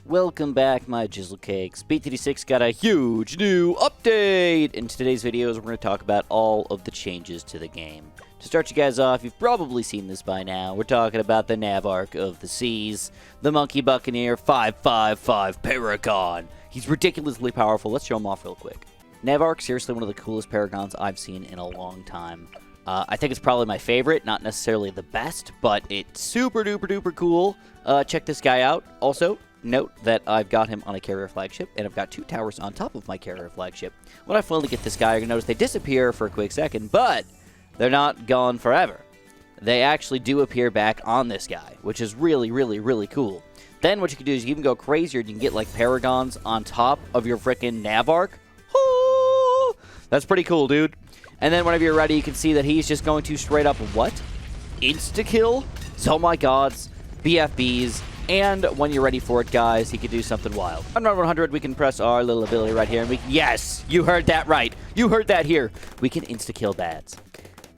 Welcome back, my Jizzle Cakes. BTD6 got a huge new update! In today's videos, we're going to talk about all of the changes to the game. To start you guys off, you've probably seen this by now. We're talking about the Navarch of the Seas, the Monkey Buccaneer 555 Paragon. He's ridiculously powerful. Let's show him off real quick. Navarch, seriously one of the coolest Paragons I've seen in a long time. I think it's probably my favorite, not necessarily the best, but it's super duper duper cool. Check this guy out. Also, note that I've got him on a carrier flagship, and I've got 2 towers on top of my carrier flagship. When I finally get this guy, you're going to notice they disappear for a quick second, but they're not gone forever. They actually do appear back on this guy, which is really, really, really cool. Then what you can do is you can go crazier. You can get, like, Paragons on top of your frickin' Navarch. Oh, that's pretty cool, dude. And then whenever you're ready, you can see that he's just going to straight up, what? Insta-kill? Oh my gods. BFBs. And when you're ready for it, guys, he can do something wild. On round 100, we can press our little ability right here. And we can, yes, you heard that right. You heard that here. We can insta-kill bads.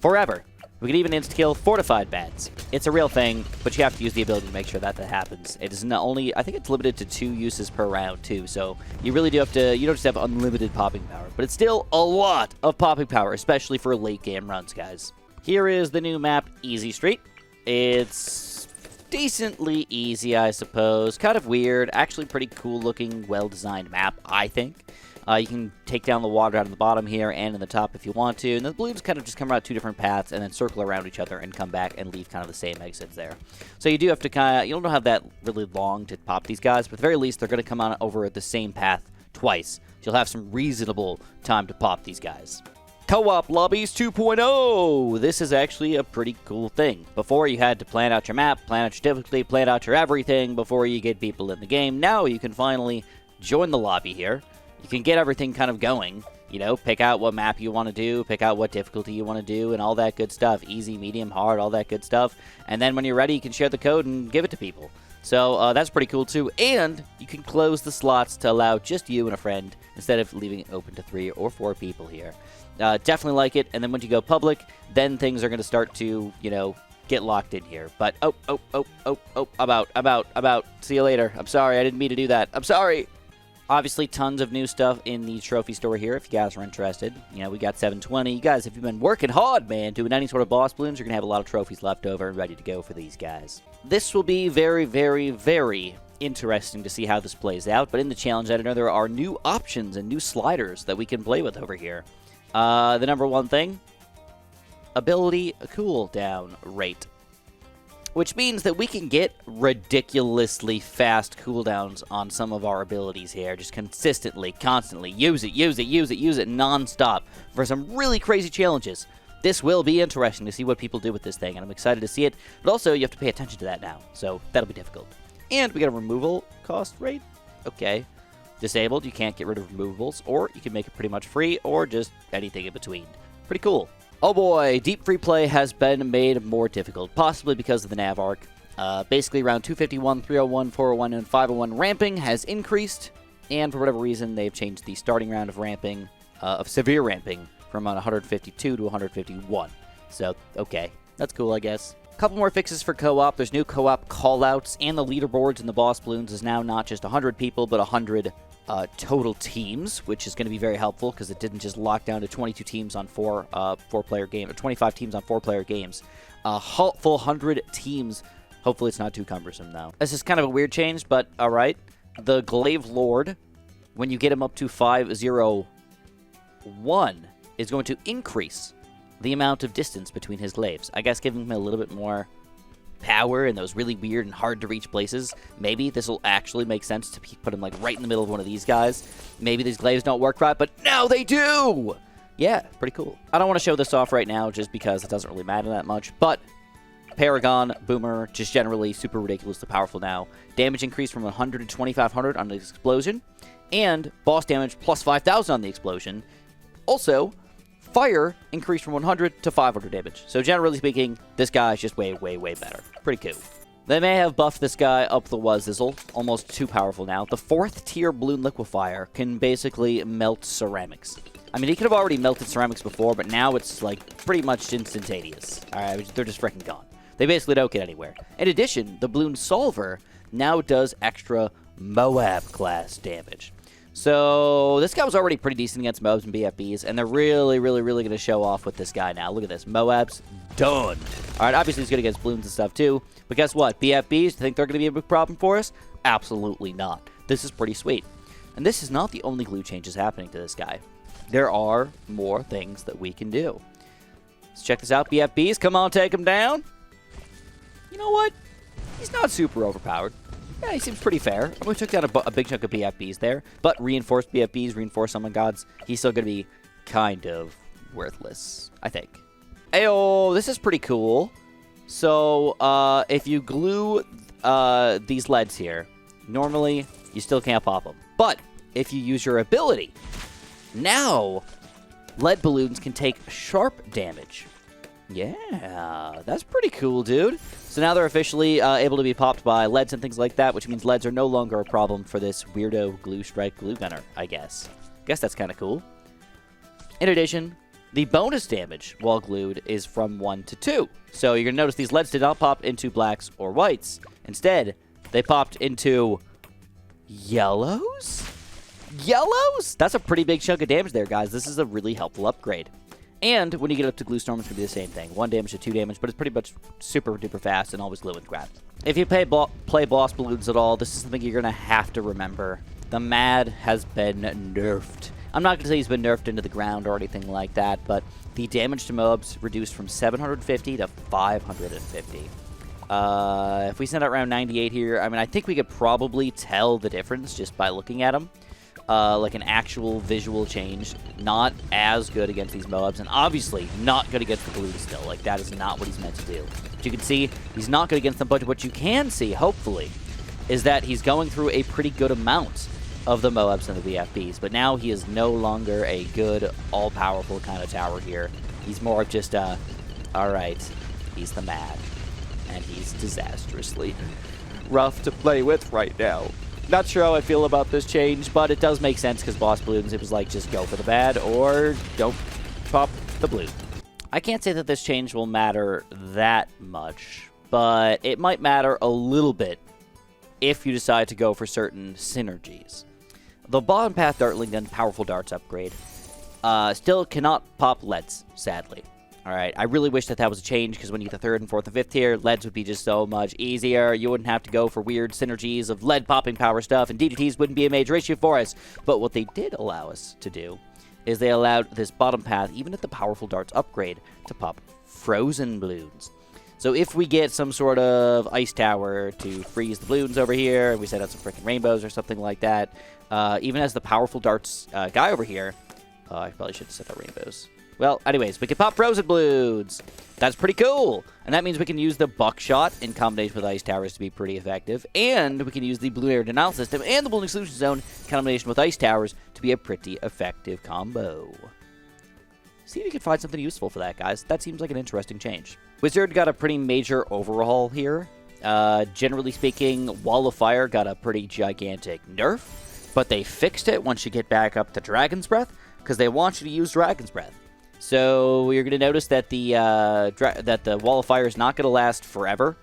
Forever. We can even insta-kill fortified bads. It's a real thing, but you have to use the ability to make sure that that happens. It is not only, I think it's limited to 2 uses per round, too. So you really do have to, you don't just have unlimited popping power, but it's still a lot of popping power, especially for late game runs, guys. Here is the new map, Easy Street. It's decently easy, I suppose. Kind of weird. Actually pretty cool looking, well-designed map, I think. You can take down the water out of the bottom here and in the top if you want to. And the balloons kind of just come around 2 different paths and then circle around each other and come back and leave kind of the same exits there. So you do have to kind of, you don't have that really long to pop these guys, but at the very least, they're going to come on over the same path twice. So you'll have some reasonable time to pop these guys. Co-op Lobbies 2.0! This is actually a pretty cool thing. Before, you had to plan out your map, plan out your difficulty, plan out your everything before you get people in the game. Now you can finally join the lobby here. You can get everything kind of going, you know, pick out what map you want to do, pick out what difficulty you want to do, and all that good stuff. Easy, medium, hard, all that good stuff. And then when you're ready, you can share the code and give it to people. So that's pretty cool, too. And you can close the slots to allow just you and a friend instead of leaving it open to 3 or 4 people here. Definitely like it. And then when you go public, then things are going to start to, you know, get locked in here. But, I'm out. See you later. I'm sorry. I didn't mean to do that. I'm sorry. Obviously, tons of new stuff in the trophy store here if you guys are interested. You know, we got 720. You guys, if you've been working hard, man, doing any sort of boss balloons, you're going to have a lot of trophies left over and ready to go for these guys. This will be very, very, very interesting to see how this plays out. But in the challenge editor, there are new options and new sliders that we can play with over here. The number one thing, ability cooldown rate. Which means that we can get ridiculously fast cooldowns on some of our abilities here. Just consistently, constantly. Use it non-stop for some really crazy challenges. This will be interesting to see what people do with this thing, and I'm excited to see it. But also, you have to pay attention to that now, so that'll be difficult. And we got a removal cost rate. Okay. Disabled, you can't get rid of removables, or you can make it pretty much free, or just anything in between. Pretty cool. Oh boy, deep free play has been made more difficult, possibly because of the Navarch. Basically, around 251, 301, 401, and 501 ramping has increased, and for whatever reason, they've changed the starting round of ramping, of severe ramping, from 152 to 151. So, okay, that's cool, I guess. A couple more fixes for co-op. There's new co-op callouts, and the leaderboards in the boss balloons is now not just 100 people, but 100 total teams, which is going to be very helpful because it didn't just lock down to 22 teams on 4-player game, or 25 teams on 4-player games. Full 100 teams. Hopefully it's not too cumbersome, though. This is kind of a weird change, but all right. The Glaive Lord, when you get him up to 501, is going to increase the amount of distance between his glaives. I guess giving him a little bit more power in those really weird and hard to reach places. Maybe this will actually make sense to put him like right in the middle of one of these guys. Maybe these glaives don't work right, but now they do! Yeah, pretty cool. I don't want to show this off right now just because it doesn't really matter that much, but Paragon, Boomer, just generally super ridiculously powerful now. Damage increased from 100 to 2,500 on the explosion, and boss damage plus 5,000 on the explosion. Also, fire increased from 100 to 500 damage. So generally speaking, this guy is just way, way, way better. Pretty cool. They may have buffed this guy up the wazzizzle. Almost too powerful now. The 4th tier balloon liquefier can basically melt ceramics. I mean, he could have already melted ceramics before, but now it's like pretty much instantaneous. Alright, they're just freaking gone. They basically don't get anywhere. In addition, the balloon solver now does extra Moab class damage. So this guy was already pretty decent against Moabs and BFBs, and they're really going to show off with this guy now. Look at this. Moab's done. All right, obviously he's good against balloons and stuff too, but guess what? BFBs, do you think they're going to be a big problem for us? Absolutely not. This is pretty sweet. And this is not the only glue changes happening to this guy. There are more things that we can do. Let's check this out. BFBs, come on, take him down. You know what? He's not super overpowered. Yeah, he seems pretty fair. We took down a big chunk of BFBs there, but reinforced BFBs, reinforced Summon Gods, he's still going to be kind of worthless, I think. Ayo, this is pretty cool. So, if you glue these leads here, normally you still can't pop them. But if you use your ability, now lead balloons can take sharp damage. Yeah, that's pretty cool, dude. So now they're officially able to be popped by leads and things like that, which means leads are no longer a problem for this weirdo glue strike glue gunner, I guess. Guess that's kind of cool. In addition, the bonus damage while glued is from 1 to 2. So you're going to notice these leads did not pop into blacks or whites. Instead, they popped into yellows? Yellows? That's a pretty big chunk of damage there, guys. This is a really helpful upgrade. And when you get up to Glue Storm, it's going to be the same thing. 1 damage to 2 damage, but it's pretty much super duper fast and always glue and grab. If you play boss balloons at all, this is something you're going to have to remember. The Mad has been nerfed. I'm not going to say he's been nerfed into the ground or anything like that, but the damage to mobs reduced from 750 to 550. If we send out round 98 here, I mean, I think we could probably tell the difference just by looking at them. Like an actual visual change. Not as good against these Moabs, and obviously not good against the balloons still. Like, that is not what he's meant to do. But you can see, he's not good against them, but what you can see, hopefully, is that he's going through a pretty good amount of the Moabs and the BFBs. But now he is no longer a good, all-powerful kind of tower here. He's more of just alright, he's the Mad. And he's disastrously rough to play with right now. Not sure how I feel about this change, but it does make sense because boss balloons, it was like, just go for the bad or don't pop the blue. I can't say that this change will matter that much, but it might matter a little bit if you decide to go for certain synergies. The bottom path Dartling Gun Powerful Darts upgrade still cannot pop leads, sadly. Alright, I really wish that that was a change, because when you get the 3rd and 4th and 5th tier, leads would be just so much easier. You wouldn't have to go for weird synergies of lead popping power stuff, and DDTs wouldn't be a major issue for us. But what they did allow us to do is they allowed this bottom path, even at the Powerful Darts upgrade, to pop frozen balloons. So if we get some sort of ice tower to freeze the balloons over here, and we set out some freaking rainbows or something like that, even as the Powerful Darts guy over here, I probably should have set out rainbows. Well, anyways, we can pop frozen balloons. That's pretty cool. And that means we can use the buckshot in combination with ice towers to be pretty effective. And we can use the blue air denial system and the balloon exclusion zone in combination with ice towers to be a pretty effective combo. See if you can find something useful for that, guys. That seems like an interesting change. Wizard got a pretty major overhaul here. Generally speaking, Wall of Fire got a pretty gigantic nerf. But they fixed it once you get back up to Dragon's Breath, because they want you to use Dragon's Breath. So you're going to notice that the Wall of Fire is not going to last forever.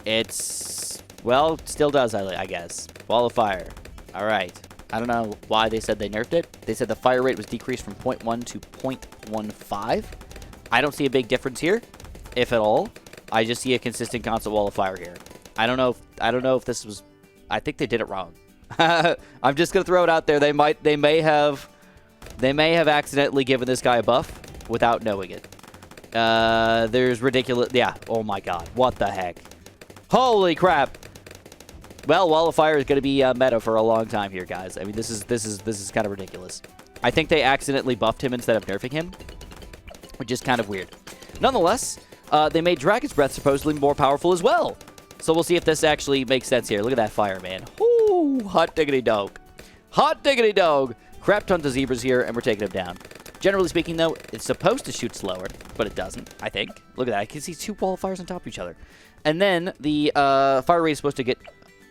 It's, well, it still does, I guess. Wall of Fire. All right. I don't know why they said they nerfed it. They said the fire rate was decreased from 0.1 to 0.15. I don't see a big difference here, if at all. I just see a consistent constant Wall of Fire here. I don't know if this was, I think they did it wrong. I'm just going to throw it out there. They may have accidentally given this guy a buff without knowing it. There's ridiculous... Yeah, oh my god. What the heck? Holy crap! Well, Wall of Fire is going to be meta for a long time here, guys. I mean, this is kind of ridiculous. I think they accidentally buffed him instead of nerfing him, which is kind of weird. Nonetheless, they made Dragon's Breath supposedly more powerful as well. So we'll see if this actually makes sense here. Look at that fire, man. Ooh, hot diggity dog. Hot diggity dog! Crap tons of zebras here, and we're taking them down. Generally speaking, though, it's supposed to shoot slower, but it doesn't, I think. Look at that. I can see 2 Wall of Fires on top of each other. And then the fire rate is supposed to get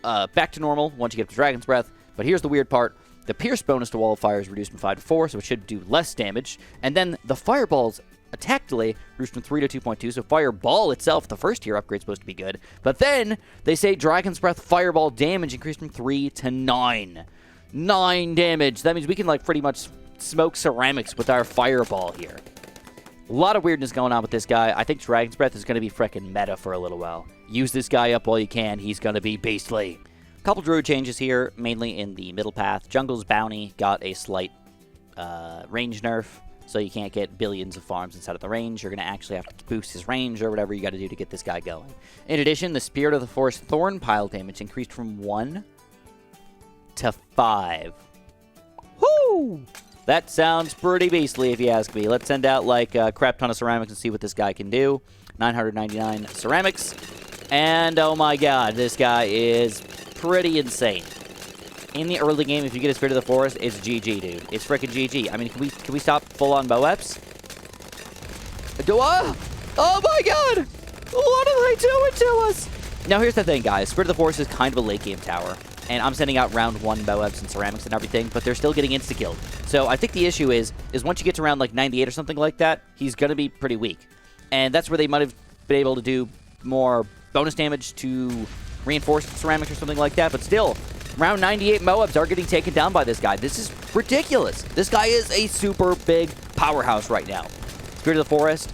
back to normal once you get up to Dragon's Breath. But here's the weird part. The pierce bonus to Wall of Fire is reduced from 5 to 4, so it should do less damage. And then the fireballs attack delay reduced from 3 to 2.2, so Fireball itself, the first tier upgrade, is supposed to be good. But then they say Dragon's Breath Fireball damage increased from 3 to 9. 9 damage. That means we can, like, pretty much smoke ceramics with our Fireball here. A lot of weirdness going on with this guy. I think Dragon's Breath is going to be freaking meta for a little while. Use this guy up while you can. He's going to be beastly. Couple Druid changes here, mainly in the middle path. Jungle's Bounty got a slight range nerf, so you can't get billions of farms inside of the range. You're going to actually have to boost his range or whatever you got to do to get this guy going. In addition, the Spirit of the Forest Thorn pile damage increased from 1 to 5. Woo! That sounds pretty beastly if you ask me. Let's send out like a crap ton of ceramics and see what this guy can do. 999 ceramics. And oh my god, this guy is pretty insane. In the early game, if you get a Spirit of the Forest, it's GG, dude. It's freaking GG. I mean, can we stop full-on Moeps? Oh my god! What are they doing to us? Now, here's the thing, guys. Spirit of the Forest is kind of a late-game tower. And I'm sending out round 1 Moeps and ceramics and everything, but they're still getting insta-killed. So I think the issue is once you get to around like 98 or something like that, he's going to be pretty weak. And that's where they might have been able to do more bonus damage to reinforced ceramics or something like that, but still, around 98 Moeps are getting taken down by this guy. This is ridiculous. This guy is a super big powerhouse right now. Spirit of the Forest,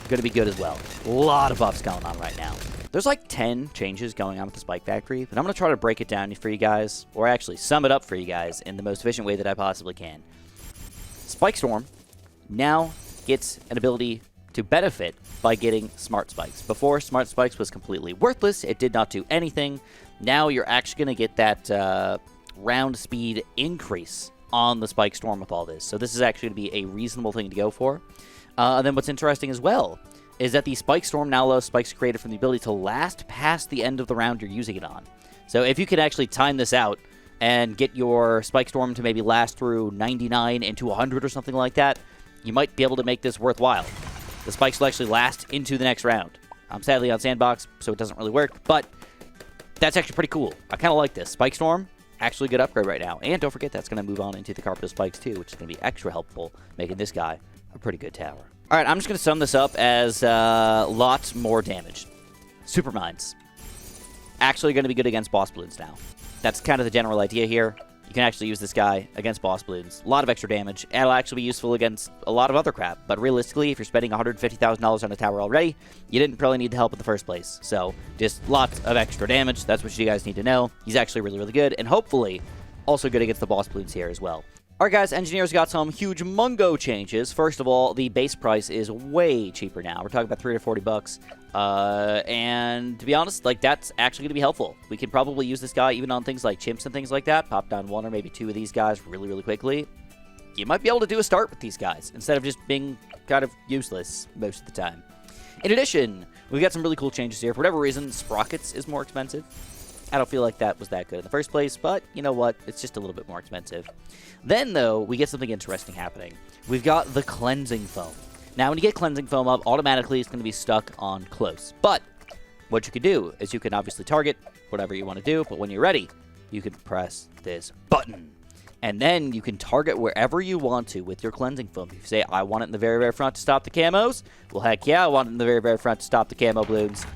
going to be good as well. A lot of buffs going on right now. There's like 10 changes going on with the Spike Factory, but I'm going to try to break it down for you guys, or actually sum it up for you guys in the most efficient way that I possibly can. Spike Storm now gets an ability to benefit by getting Smart Spikes. Before, Smart Spikes was completely worthless. It did not do anything. Now you're actually going to get that round speed increase on the Spike Storm with all this. So this is actually going to be a reasonable thing to go for. And then what's interesting as well is that the Spike Storm now allows spikes created from the ability to last past the end of the round you're using it on. So if you can actually time this out and get your Spike Storm to maybe last through 99 into 100 or something like that, you might be able to make this worthwhile. The spikes will actually last into the next round. I'm sadly on Sandbox, so it doesn't really work, but that's actually pretty cool. I kind of like this. Spike Storm, actually a good upgrade right now. And don't forget, that's going to move on into the Carpet of Spikes too, which is going to be extra helpful, making this guy a pretty good tower. All right, I'm just going to sum this up as lots more damage. Super Mines. Actually going to be good against boss balloons now. That's kind of the general idea here. You can actually use this guy against boss balloons. A lot of extra damage. And it'll actually be useful against a lot of other crap. But realistically, if you're spending $150,000 on a tower already, you didn't really need the help in the first place. So just lots of extra damage. That's what you guys need to know. He's actually really, really good. And hopefully also good against the boss balloons here as well. Alright guys, Engineers got some huge mungo changes. First of all, the base price is way cheaper now. We're talking about 30 to 40 bucks. And to be honest, like that's actually going to be helpful. We can probably use this guy even on things like chimps and things like that. Pop down 1 or maybe 2 of these guys really, really quickly. You might be able to do a start with these guys instead of just being kind of useless most of the time. In addition, we've got some really cool changes here. For whatever reason, Sprockets is more expensive. I don't feel like that was that good in the first place, but you know what? It's just a little bit more expensive. Then, though, we get something interesting happening. We've got the Cleansing Foam. Now, when you get Cleansing Foam up, automatically it's going to be stuck on close. But what you can do is you can obviously target whatever you want to do, but when you're ready, you can press this button. And then you can target wherever you want to with your Cleansing Foam. If you say, I want it in the very, very front to stop the camos, well, heck yeah, I want it in the very, very front to stop the camo balloons.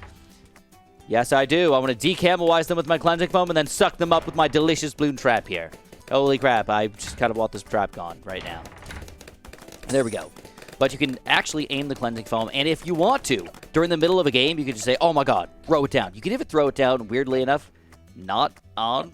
Yes, I do. I want to decamelize them with my Cleansing Foam and then suck them up with my delicious balloon trap here. Holy crap, I just kind of want this trap gone right now. There we go. But you can actually aim the Cleansing Foam, and if you want to, during the middle of a game, you can just say, oh my god, throw it down. You can even throw it down, weirdly enough, not on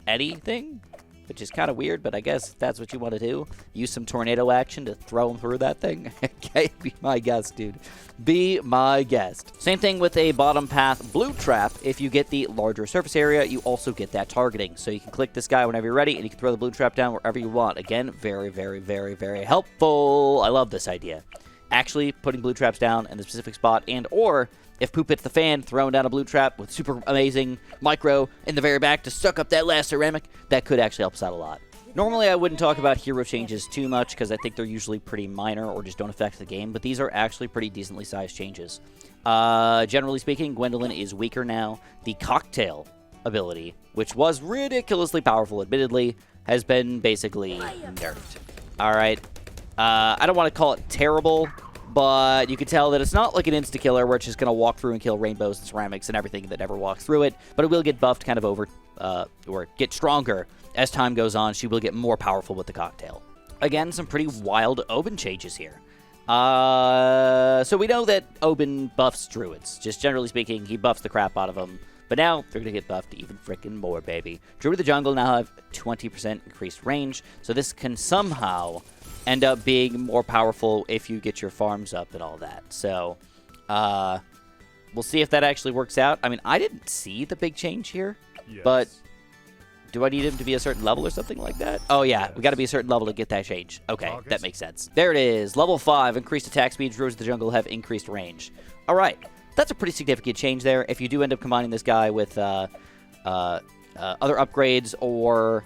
anything, which is kind of weird, but I guess if that's what you want to do. Use some tornado action to throw them through that thing. Okay, be my guest, dude. Be my guest. Same thing with a bottom path blue trap. If you get the larger surface area, you also get that targeting. So you can click this guy whenever you're ready, and you can throw the blue trap down wherever you want. Again, very, very, very, very helpful. I love this idea. Actually putting blue traps down in the specific spot, and or if poop hits the fan, throwing down a blue trap with super amazing micro in the very back to suck up that last ceramic, that could actually help us out a lot. Normally, I wouldn't talk about hero changes too much because I think they're usually pretty minor or just don't affect the game, but these are actually pretty decently sized changes. Generally speaking, Gwendolyn is weaker now. The Cocktail ability, which was ridiculously powerful, admittedly, has been basically nerfed. Alright. I don't want to call it terrible, but you can tell that it's not like an insta-killer where it's just going to walk through and kill rainbows and ceramics and everything that ever walks through it, but it will get buffed kind of over, or get stronger as time goes on. She will get more powerful with the cocktail. Again, some pretty wild Oben changes here. So we know that Oben buffs druids. Just generally speaking, he buffs the crap out of them. But now they're going to get buffed even freaking more, baby. Druid of the Jungle now have 20% increased range, so this can somehow end up being more powerful if you get your farms up and all that. So, we'll see if that actually works out. I mean, I didn't see the big change here, but do I need him to be a certain level or something like that? Oh, yeah, we got to be a certain level to get that change. Okay, that makes sense. There it is. Level 5, increased attack speed. Druids of the Jungle have increased range. All right. That's a pretty significant change there. If you do end up combining this guy with other upgrades or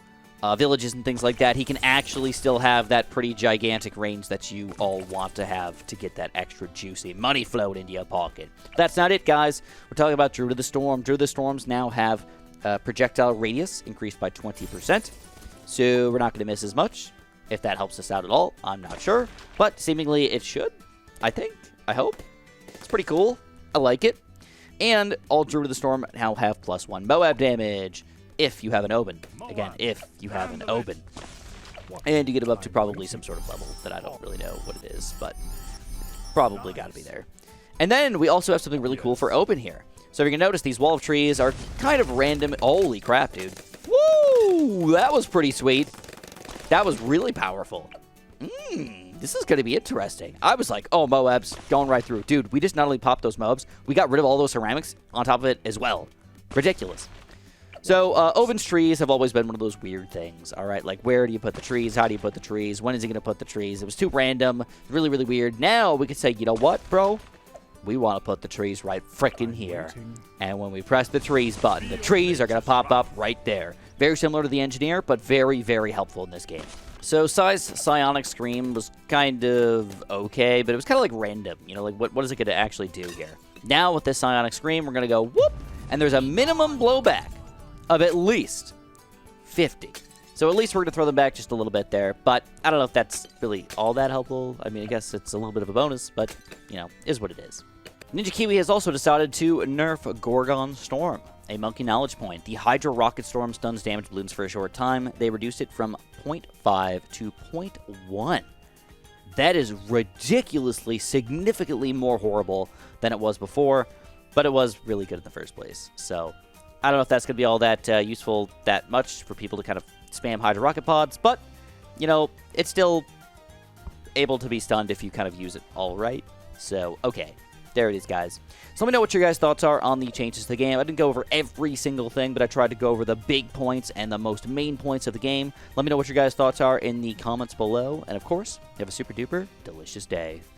villages and things like that, he can actually still have that pretty gigantic range that you all want to have to get that extra juicy money flowing into your pocket. That's not it, guys. We're talking about Druid of the Storm. Druid of the Storms now have projectile radius increased by 20%, so we're not going to miss as much. If that helps us out at all, I'm not sure, but seemingly it should, I think, I hope. It's pretty cool. I like it. And all Druid of the Storm now have +1 Moab damage if you have an Oben. Again, if you have an Oben. And you get them up to probably some sort of level that I don't really know what it is, but probably got to be there. And then we also have something really cool for Oben here. So if you can notice, these wall of trees are kind of random. Holy crap, dude. Woo! That was pretty sweet. That was really powerful. This is going to be interesting. I was like, oh, Moabs going right through. Dude, we just not only popped those Moabs, we got rid of all those ceramics on top of it as well. Ridiculous. So, Oben's trees have always been one of those weird things, all right? Like, where do you put the trees? How do you put the trees? When is he going to put the trees? It was too random. Really, really weird. Now, we could say, you know what, bro? We want to put the trees right frickin' here. And when we press the trees button, the trees are going to pop up right there. Very similar to the Engineer, but very, very helpful in this game. So Sai's Psionic Scream was kind of okay, but it was kind of like random. You know, like what is it going to actually do here? Now with this Psionic Scream, we're going to go whoop, and there's a minimum blowback of at least 50. So at least we're going to throw them back just a little bit there, but I don't know if that's really all that helpful. I mean, I guess it's a little bit of a bonus, but, you know, is what it is. Ninja Kiwi has also decided to nerf Gorgon Storm, a monkey knowledge point. The Hydra Rocket Storm stuns damage balloons for a short time. They reduced it from 0.5 to 0.1. That is ridiculously, significantly more horrible than it was before, but it was really good in the first place. So I don't know if that's going to be all that useful that much for people to kind of spam Hydra Rocket Pods, but, you know, it's still able to be stunned if you kind of use it all right. So, okay. There it is, guys. So let me know what your guys' thoughts are on the changes to the game. I didn't go over every single thing, but I tried to go over the big points and the most main points of the game. Let me know what your guys' thoughts are in the comments below. And, of course, have a super-duper delicious day.